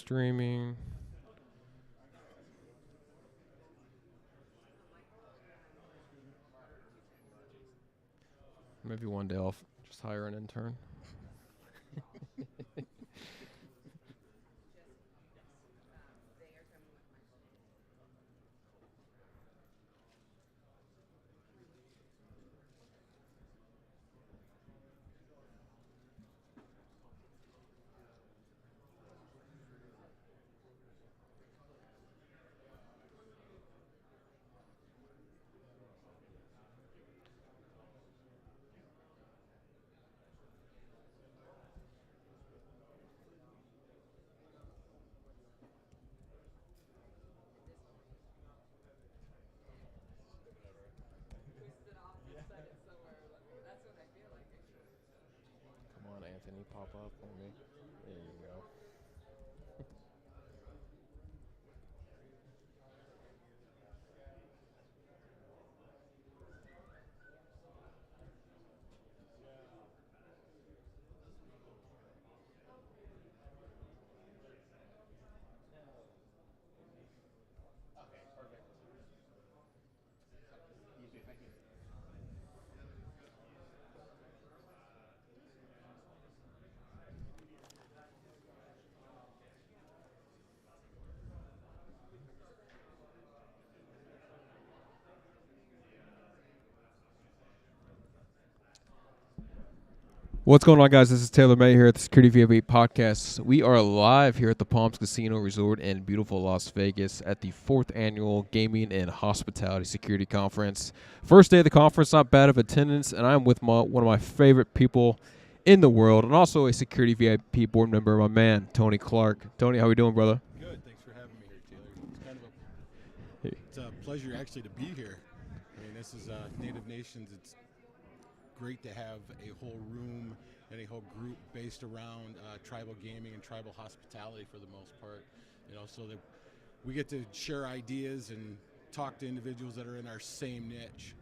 streaming. Maybe one day I'll just hire an intern. Come on, Anthony, pop up for me. There you go. What's going on, guys? This is Taylor May here at the Security VIP Podcast. We are live here at the Palms Casino Resort in beautiful Las Vegas at the 4th Annual Gaming and Hospitality Security Conference. First day of the conference, not bad of attendance, and I'm with one of my favorite people in the world and also a Security VIP board member, my man, Tony Clark. Tony, how we doing, brother? Good. Thanks for having me here, Taylor. It's a pleasure actually to be here. I mean, this is Native Nations. It's great to have a whole room and a whole group based around tribal gaming and tribal hospitality for the most part. You know, so that we get to share ideas and talk to individuals that are in our same niche.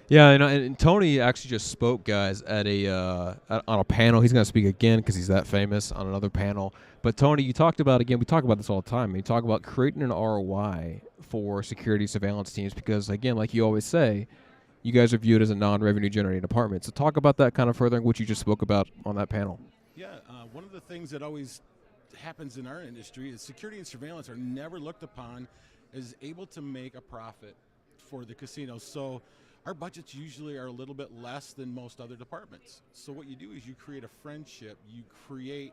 Yeah, and Tony actually just spoke, guys, at on a panel. He's going to speak again because he's that famous on another panel. But Tony, you talked about, again, we talk about this all the time. You talk about creating an ROI for security surveillance teams because, again, like you always say, you guys are viewed as a non-revenue generating department. So talk about that kind of further, what you just spoke about on that panel. Yeah, one of the things that always happens in our industry is security and surveillance are never looked upon as able to make a profit for the casino. So our budgets usually are a little bit less than most other departments. So what you do is you create a friendship, you create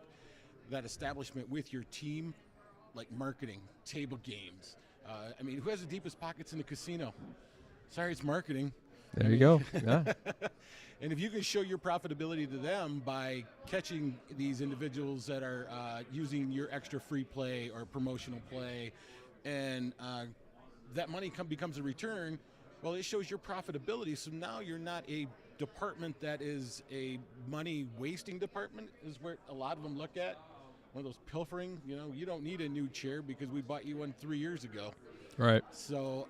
that establishment with your team, like marketing, table games. I mean, who has the deepest pockets in the casino? Sorry, it's marketing. There you go. Yeah. And if you can show your profitability to them by catching these individuals that are using your extra free play or promotional play, and that money becomes a return, well, it shows your profitability. So now you're not a department that is a money wasting department, is where a lot of them look at. One of those pilfering, you know, you don't need a new chair because we bought you one 3 years ago. Right. So,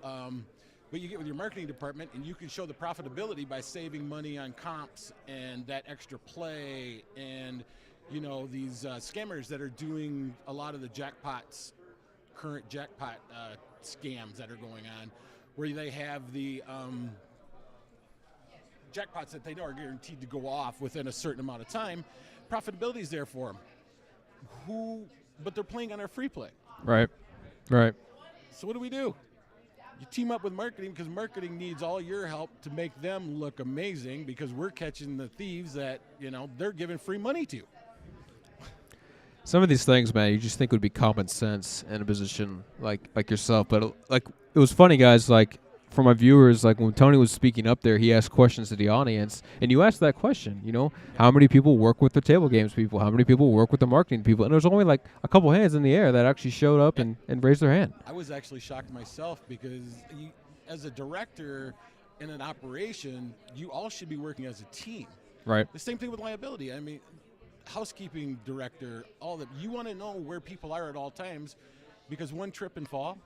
but you get with your marketing department and you can show the profitability by saving money on comps and that extra play and, you know, these scammers that are doing a lot of the jackpots, current jackpot scams that are going on, where they have the jackpots that they know are guaranteed to go off within a certain amount of time. Profitability is there for them. But they're playing on our free play. Right. Right. So what do? You team up with marketing because marketing needs all your help to make them look amazing because we're catching the thieves that, you know, they're giving free money to. Some of these things, man, you just think would be common sense in a position like yourself. But like, it was funny, guys. Like, for my viewers, like when Tony was speaking up there, he asked questions to the audience, and you asked that question. You know, how many people work with the table games people? How many people work with the marketing people? And there was only like a couple hands in the air that actually showed up and raised their hand. I was actually shocked myself because as a director in an operation, you all should be working as a team. Right. The same thing with liability. I mean, housekeeping director, all that. You want to know where people are at all times because one trip and fall,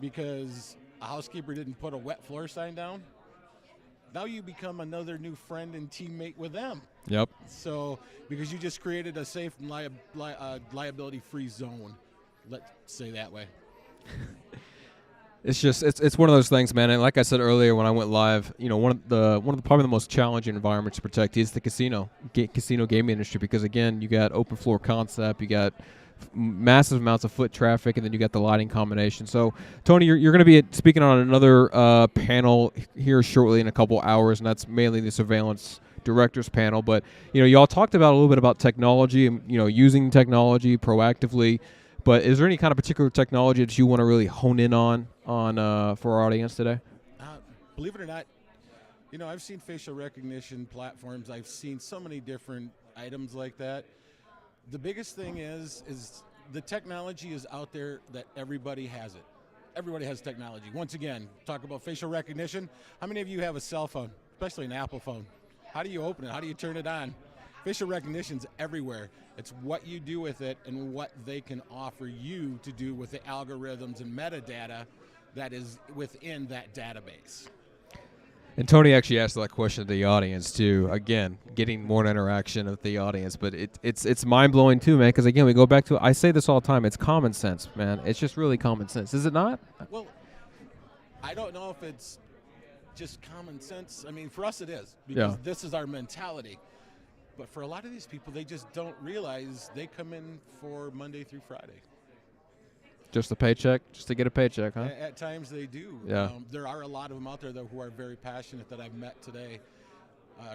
because a housekeeper didn't put a wet floor sign down, now you become another new friend and teammate with them. Yep. So because you just created a safe and liability-free zone, let's say that way. It's just it's one of those things, man. And like I said earlier when I went live, you know, one of the probably the most challenging environments to protect is the casino gaming industry, because again, you got open floor concept, you got massive amounts of foot traffic, and then you got the lighting combination. So Tony, you're going to be speaking on another panel here shortly in a couple hours, and that's mainly the surveillance directors panel. But you know, y'all talked about a little bit about technology and, you know, using technology proactively. But is there any kind of particular technology that you want to really hone in on for our audience today? Believe it or not, you know, I've seen facial recognition platforms. I've seen so many different items like that. The biggest thing is the technology is out there that everybody has it. Everybody has technology. Once again, talk about facial recognition. How many of you have a cell phone, especially an Apple phone? How do you open it? How do you turn it on? Facial recognition's everywhere. It's what you do with it and what they can offer you to do with the algorithms and metadata that is within that database. And Tony actually asked that question to the audience too. Again, getting more interaction with the audience, but it's mind blowing too, man. Because again, we go back to, I say this all the time. It's common sense, man. It's just really common sense, is it not? Well, I don't know if it's just common sense. I mean, for us it is, because this is our mentality. But for a lot of these people, they just don't realize they come in for Monday through Friday. Just a paycheck, just to get a paycheck, huh? At times they do. Yeah. There are a lot of them out there, though, who are very passionate that I've met today,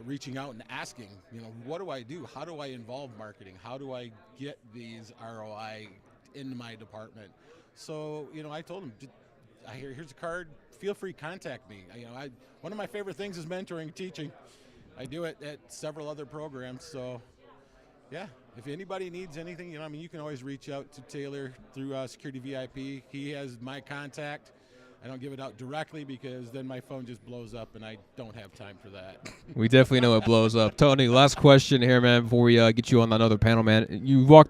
reaching out and asking, you know, what do I do? How do I involve marketing? How do I get these ROI in my department? So, you know, I told them, here's a card. Feel free, contact me. You know, one of my favorite things is mentoring and teaching. I do it at several other programs, so yeah. If anybody needs anything, you know, I mean, you can always reach out to Taylor through Security VIP. He has my contact. I don't give it out directly because then my phone just blows up, and I don't have time for that. We definitely know it blows up. Tony, last question here, man, before we get you on another panel, man. You walked around